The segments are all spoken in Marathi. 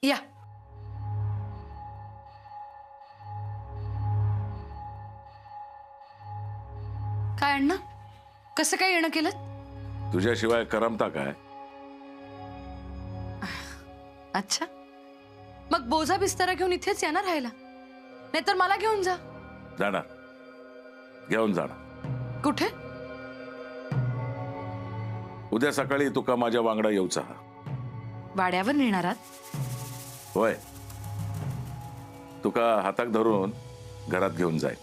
या. काय अण्णा, कसं काय येणं केलं? तुझ्याशिवाय करमता काय? अच्छा, मग बोजा बिस्तारा घेऊन इथेच या ना राहायला, नाहीतर मला घेऊन जा. जाणार, घेऊन जाणार. कुठे? उद्या सकाळी तुका माझ्या वांगडा येऊचा. वाड्यावर नेणार आहात? होय, तुका हाताक धरून घरात घेऊन जाय.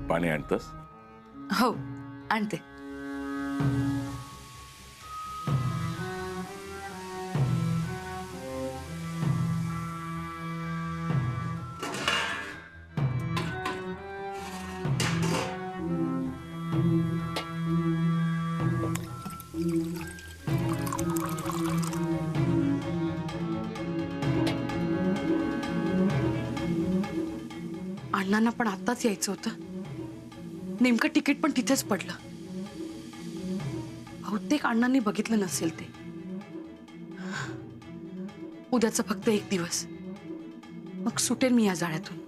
पाणी आणतस? हो, आणते. अण्णांना पण आताच यायचं होतं. नेमकं तिकीट पण तिथेच पडलं. बहुतेक अण्णांनी बघितलं नसेल ते. उद्याचा फक्त एक दिवस, मग सुटेल मी या जाळ्यातून.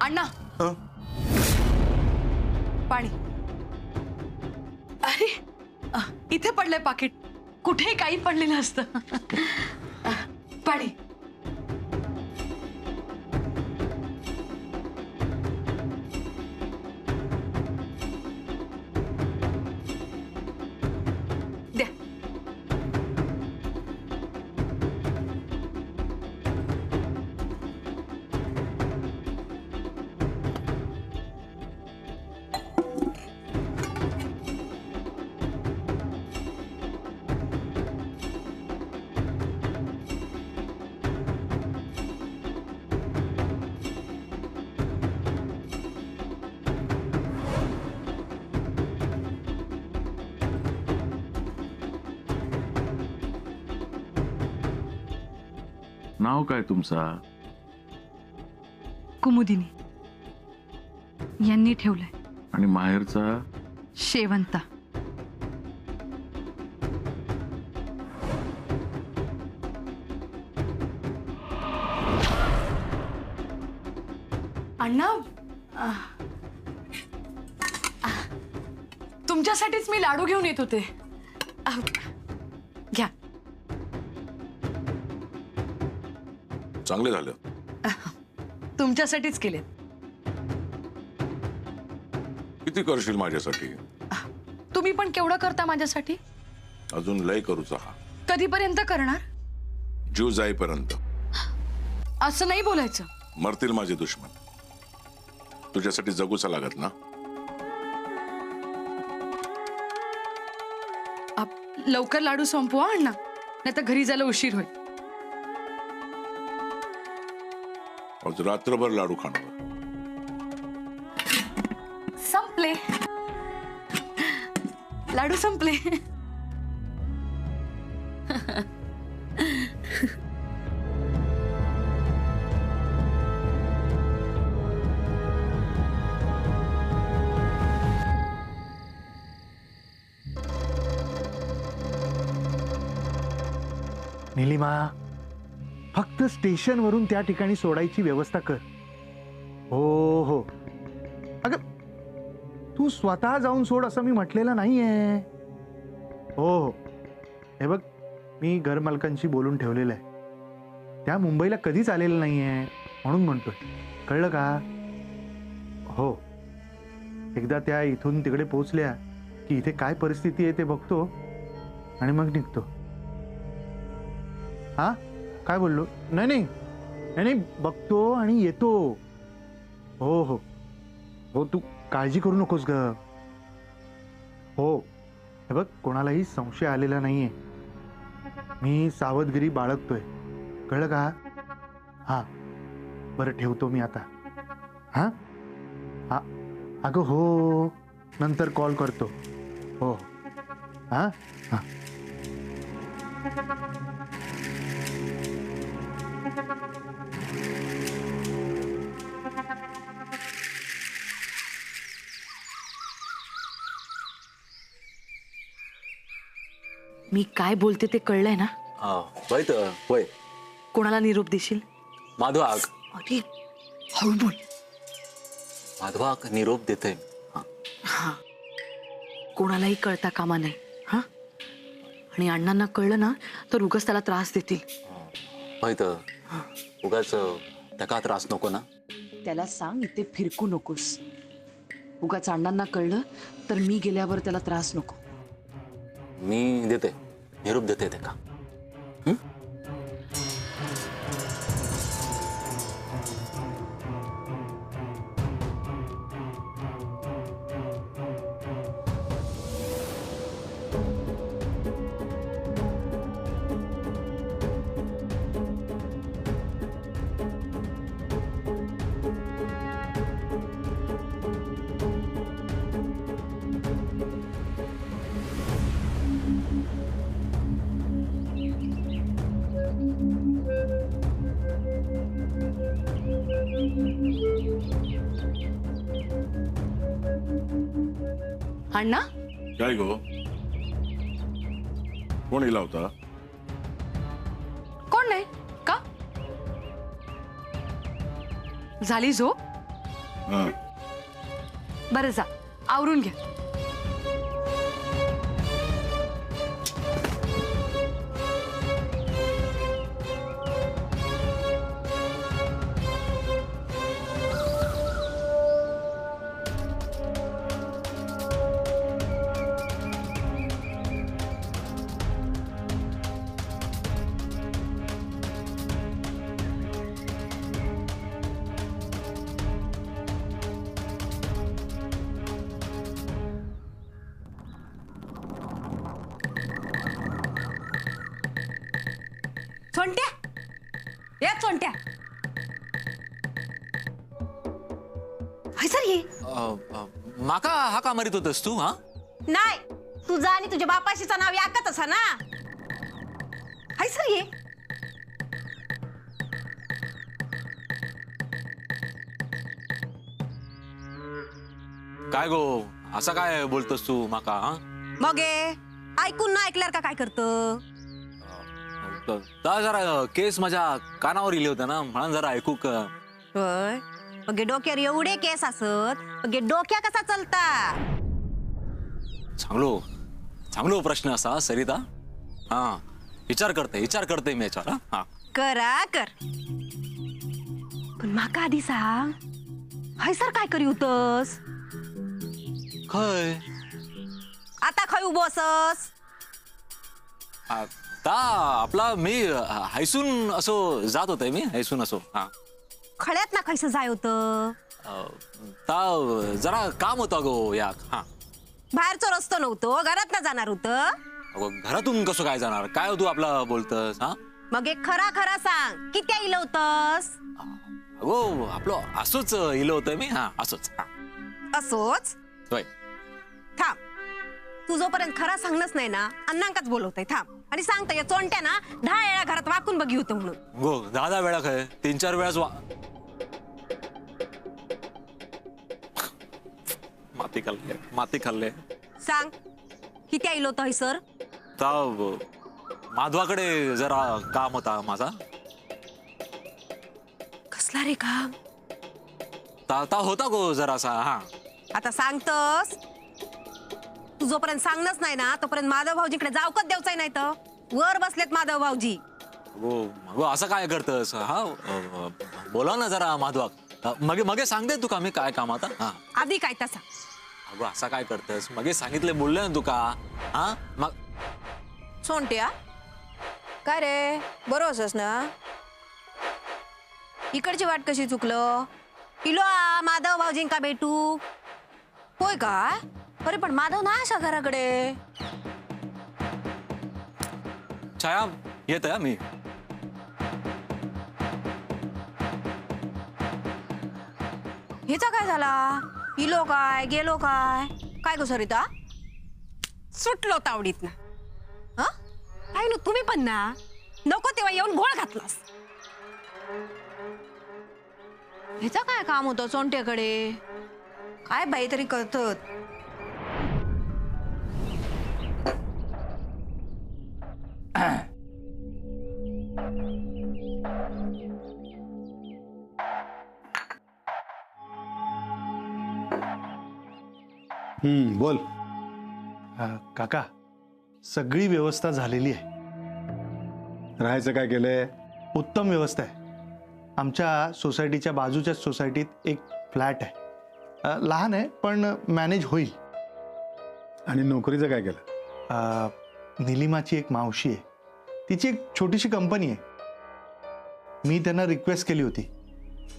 अण्णा, पाणी. अरे, इथे पडलंय पाकिट. कुठे काही पडलेलं असतं. पाणी. द्या. नाव काय तुमचा? कुमुदिनी यांनी ठेवलंय. आणि माहेरचा? शेवंता. अण्णा, तुमच्यासाठीच मी लाडू घेऊन येत होते. घ्या. चांगले झालं. तुमच्यासाठीच केलेत. किती करशील माझ्यासाठी? तुम्ही पण केवढं करता माझ्यासाठी? अजून लय करूचा. हा कधीपर्यंत करणार? जीव जाईपर्यंत. असं नाही बोलायचं. मरतील माझे दुश्मन. तुझ्यासाठी जगूचा लागत ना. लवकर लाडू संपवा अण्णा, नाही तर घरी जायला उशीर होईल. आज रात्रभर लाडू खाणार. संपले लाडू, संपले. निलिमा, फक्त स्टेशन वरून त्या ठिकाणी सोडायची व्यवस्था कर. हो हो, अगं तू स्वतः जाऊन सोड असं मी म्हटलेलं नाहीये. हो हो, हे बघ, मी घरमालकांशी बोलून ठेवलेलं आहे. त्या मुंबईला कधीच आलेलं नाहीये म्हणून म्हणतोय, कळलं का? हो, एकदा त्या इथून तिकडे पोहोचल्या की इथे काय परिस्थिती आहे ते बघतो आणि मग निघतो. हा काय बोललो? नाही नाही नाही नाही, बघतो आणि येतो. हो हो हो, तू काळजी करू नकोस ग. हो हे बघ, कोणालाही संशय आलेला नाहीये. मी सावधगिरी बाळगतोय, कळलं का? हा बरं, ठेवतो मी आता. हा हा अगं हो, नंतर कॉल करतो. हो हा हा. मी काय बोलते ते कळलंय ना? होय तर होय. कोणाला निरोप देशील? माधवाक अरे हळू बोल. माधवाक निरोप देते. हा, कोणालाही कळता कामा नाही. हा, आणि अण्णांना कळलं ना तर उगाच त्याला त्रास देतील. होय तर उगाच त्याका त्रास नको ना. त्याला सांग इथे फिरकू नकोस. उगाच अण्णांना कळलं तर मी गेल्यावर त्याला त्रास नको. मी देते, निरोप देते ते का. अण्णा, काय गो, कोण इला होता? कोण नाही का? झाली झोप? हा, बरं जा, आवरून घ्या. चोंट्या, या चोंट्या. हाय सर ये. माका हा का मारित होतस तू? हा नाही, तुझा आणि तुझ्या बापाशीचं नाव याकच असा ना. हाय सर ये. काय गो, असं काय बोलतोस तू माका? हा मग ऐकून ना ऐकल्यावर का काय करतं? जरा केस माझ्या कानावर इले होते ना, म्हणून जरा ऐकू का. होय, मग डोक्यावर एवढे केस असत, मग डोक्या कसा चलता? चांगलो चांगलो प्रश्न असा सरिता. हा, विचार करते मी याच्यावर. हा करा कर. पण माका आधी सांग, हाय सर काय करी होतस? खय आता खाय उभोसस? ता आपला मी हैसून असो जात होते. मी हैसून असो. हा, खळ्यात ना खायचं जाय होतं. ता जरा काम होतं गो याक. हा, बाहेरचा रस्तो नव्हतो, घरात ना जाणार होतं. अगो, घरातून कसं काय जाणार? काय हो तू आपला बोलतस? हा, मग एक खरा खरा सांग, किती इलं होतस? अगो आपलं असंच इलं होतं मी. हा, असंच. हा, असोच. होय. थांब, तू जोपर्यंत खरा सांगणच नाही ना, अण्णांकाच बोलवतय. थांब आणि सांगता या चोंट्या ना 10 वेळा घरात वाकून बघी होतं म्हणून. गो 10 वेळा काय, 3-4 वेळाच माती खाल्ले. सांग, किती आईल होतं हय सर? माधवाकडे जरा काम होता माझा. कसला रे काम? ता होता गो जरासा. हा, आता सांगतस. तू जोपर्यंत सांगणच नाही ना, तोपर्यंत माधव भाऊजीकडे जावकच देवचाय. नाही तर वर बसलेत माधव भाऊजी. गो असं काय करतस? हा, बोला ना जरा माधवाक. मगे सांगते तू का मी काय काम आता. हा, आधी काय तसा अगं असा काय करतेस? मगे सांगितले बोलले ना तुका. हा मग सोंट्या काय रे बरों असस ना? इकडची वाट कशी चुकलं? इलो माधव भाऊजींका भेटू होय काय? अरे पण माधव नाही अशा घराकडे. छाया येत आहे मी. हिचा काय झाला? इलो काय गेलो काय? काय गो सरिता? सुटलो तावडीत ना. काय नो तुम्ही पण ना नको तेव्हा येऊन घोळ घातलास. हिचा काय काम होतं सोंट्याकडे? काय बाई तरी करतात. बोल. काका सगळी व्यवस्था झालेली आहे. राहायचं काय केलंय? उत्तम व्यवस्था आहे. आमच्या सोसायटीच्या बाजूच्याच सोसायटीत एक फ्लॅट आहे. लहान आहे पण मॅनेज होईल. आणि नोकरीचं काय केलं? निलिमाची एक मावशी आहे, तिची एक छोटीशी कंपनी आहे. मी त्यांना रिक्वेस्ट केली होती,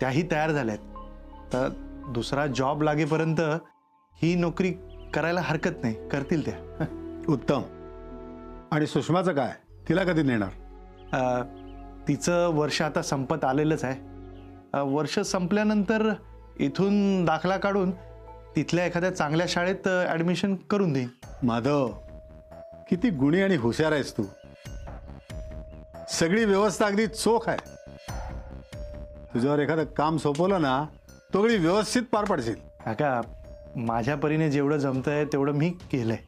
त्याही तयार झाल्यात. तर दुसरा जॉब लागेपर्यंत ही नोकरी करायला हरकत नाही, करतील त्या. उत्तम. आणि सुषमाचं काय? तिला कधी नेणार? तिचं वर्ष आता संपत आलेलंच आहे. वर्ष संपल्यानंतर इथून दाखला काढून तिथल्या एखाद्या चांगल्या शाळेत ॲडमिशन करून देईन. माधव, किती गुणी आणि हुशार आहेस तू. सगळी व्यवस्था अगदी चोख आहे. तुझ्यावर एखादं काम सोपवलं ना तोगळी व्यवस्थित पार पाडशील. काका माझ्या परीने जेवढं जमतंय तेवढं मी केलंय.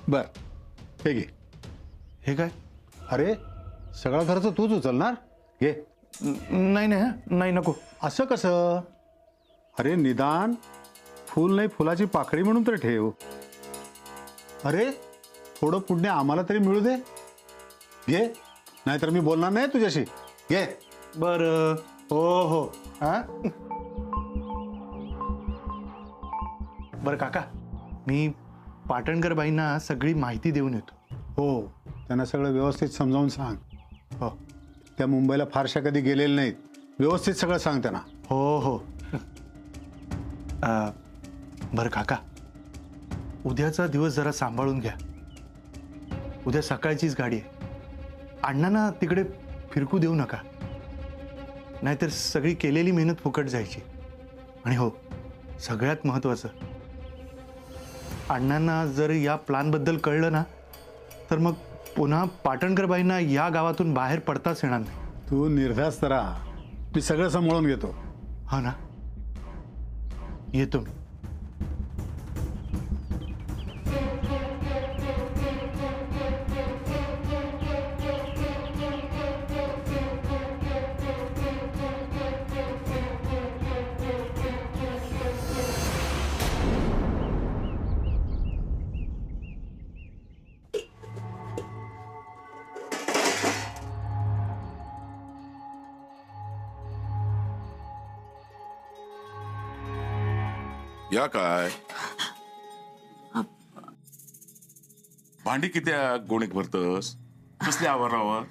बर, हे घे. हे काय? अरे सगळा खर्च तूच उचलणार? घे. नाही नाही नाही, नको. असं कसं? अरे निदान फूल नाही फुलाची पाकळी म्हणून तर ठेव. अरे थोडं पुण्य आम्हाला तरी मिळू दे. घे, नाहीतर मी बोलणार नाही तुझ्याशी. घे. बरं. हो हो. हा बरं काका, मी पाटणकर बाईंना सगळी माहिती देऊन येतो. हो, त्यांना सगळं व्यवस्थित समजावून सांग. हो त्या मुंबईला फारशा कधी गेलेल्या नाहीत. व्यवस्थित सगळं सांग त्यांना. हो हो. बरं काका, उद्याचा दिवस जरा सांभाळून घ्या. उद्या सकाळचीच गाडी आहे. अण्णांना तिकडे फिरकू देऊ नका, नाहीतर सगळी केलेली मेहनत फुकट जायची. आणि हो, सगळ्यात महत्त्वाचं, अण्णांना जर या प्लॅनबद्दल कळलं ना तर मग पुन्हा पाटणकर बाईंना या गावातून बाहेर पडताच येणार नाही. तू निर्धास्त राहा, मी सगळं सांभाळून घेतो. हो ना, येतो मी. या काय भांडी किती गोणीत भरतस? कसली आवरावर?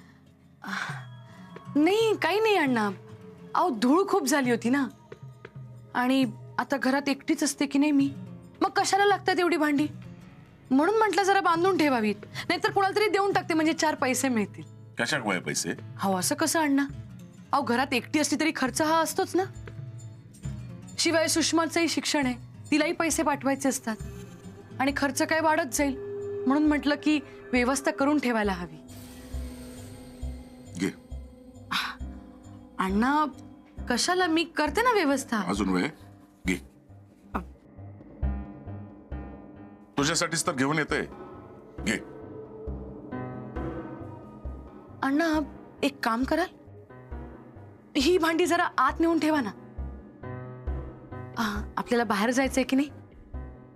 नाही काही नाही अण्णा. अहो धूळ खूप झाली होती ना, आणि आता घरात एकटीच असते की नाही मी, मग कशाला लागतात एवढी भांडी, म्हणून म्हटलं जरा बांधून ठेवावीत, नाहीतर कोणाला तरी देऊन टाकते म्हणजे 4 पैसे मिळतील. कशाक वय पैसे? हो असं कसं अण्णा? अहो घरात एकटी असली तरी खर्च हा असतोच ना. शिवाय सुषमाचंही शिक्षण आहे, तिलाही पैसे पाठवायचे असतात, आणि खर्च काय वाढत जाईल, म्हणून म्हटलं की व्यवस्था करून ठेवायला हवी. घे. अण्णा कशाला, मी करते ना व्यवस्था. अजून वेळ घे. तुझ्यासाठीच तर घेऊन येते. घे. अण्णा एक काम कराल, ही भांडी जरा आत नेऊन ठेवा ना. आपल्याला बाहेर जायचंय की नाही,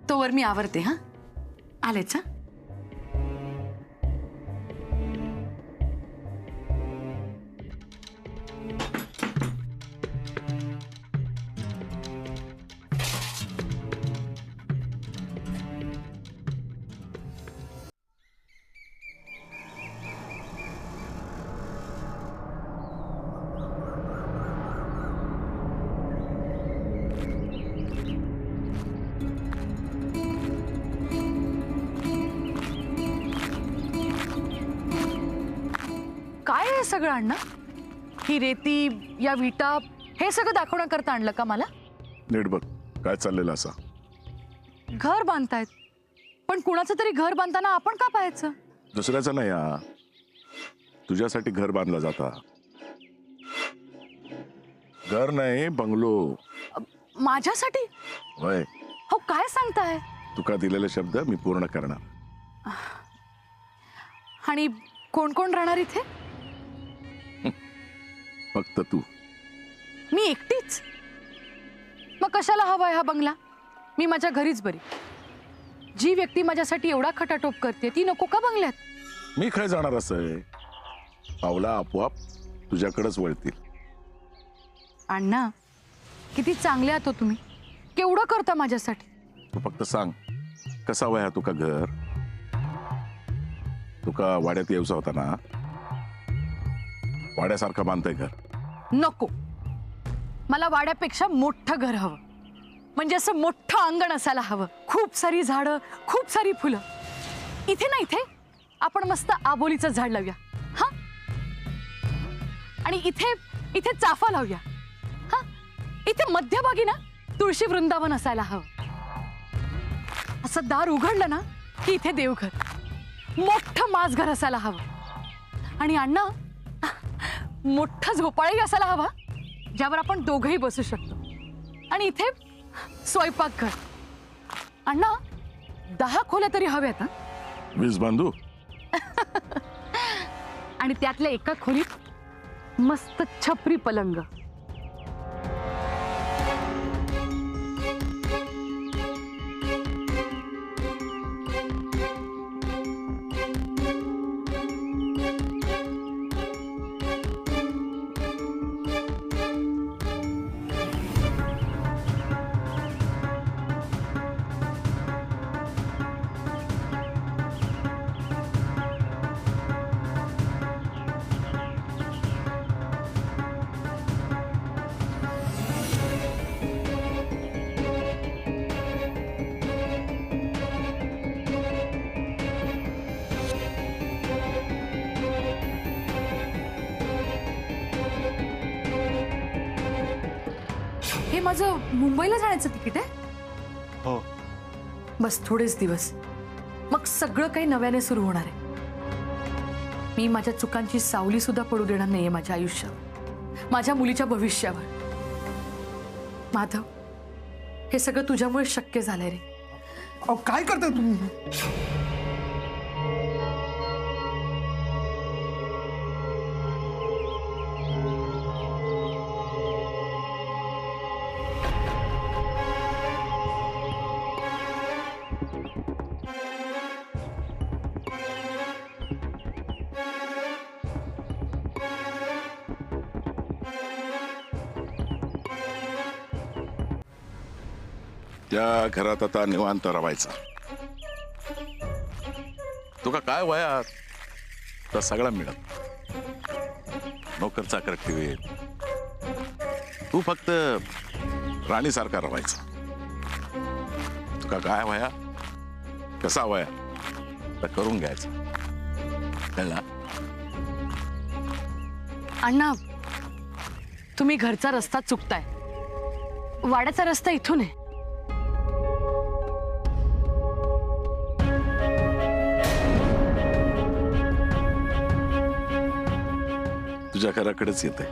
तोवर मी आवरते. हा आलेच. हा काय आहे सगळं अण्णा? ही रेती, या विटा, हे सगळं दाखवण्याकरता आणलं का मला? नीट बघ काय चाललेलं असा. घर बांधतायत, पण कुणाचं तरी घर बांधताना आपण का पाहायचं? दुसऱ्याचं नाही हा, तुझ्यासाठी घर बांधलं जाता. घर नाही बंगलो. माझ्यासाठी? होय, हो, काय सांगताय? तुका दिलेले शब्द मी पूर्ण करणार. आणि कोण कोण राहणार इथे? फक्त तू. मी एकटीच? मग कशाला हवाय हा बंगला? मी माझ्या घरीच बरी. जी व्यक्ती माझ्यासाठी एवढा खटाटोप करते ती नको का बंगल्यात? मी काय जाणार असं पावला आपोआप तुझ्याकडेच वळतील. अण्णा, किती चांगले आहात हो तुम्ही. केवढं करता माझ्यासाठी. तू फक्त सांग कसा वया तुका घर. तुका वाड्यात येऊसा होता ना, वाड्यासारखं बांधतंय घर. नको, मला वाड्यापेक्षा मोठं घर हवं. म्हणजे असं मोठं अंगण असायला हवं, खूप सारी झाडं, खूप सारी फुलं. इथे ना, इथे आपण मस्त आबोलीचं झाड लावूया हा. आणि इथे इथे चाफा लावूया हा. इथे मध्यभागी ना तुळशी वृंदावन असायला हवं. असं दार उघडलं ना की इथे देवघर, मोठं माझघर असायला हवं. आणि अण्णा, मोठं झोपाळही असायला हवा ज्यावर आपण दोघंही बसू शकतो. आणि इथे स्वयंपाकघर. अण्णा, 10 खोल्या तरी हव्यात. 20 बांधू. आणि त्यातल्या एका खोलीत मस्त छपरी पलंग. हे माझं मुंबईला जाण्याचं तिकीट आहे. हो. बस थोडेच दिवस, मग सगळं काही नव्याने सुरू होणार आहे. मी माझ्या चुकांची सावली सुद्धा पडू देणार नाहीये माझ्या आयुष्यावर, माझ्या मुलीच्या भविष्यावर. माधव, हे सगळं तुझ्यामुळे शक्य झालंय रे. अहो, काय करताय तुम्ही? त्या घरात आता निवांत राहायचा. तुका काय वयात तर सगळं मिळत. नोकर चाकर ठेवेल, तू फक्त राणीसारखा राहायचा. तुका काय वया, कसा वया तर करून घ्यायचं. कळला? अण्णा, तुम्ही घरचा रस्ता चुकताय. वाड्याचा रस्ता इथून आहे. तुझ्या घराकडेच येते.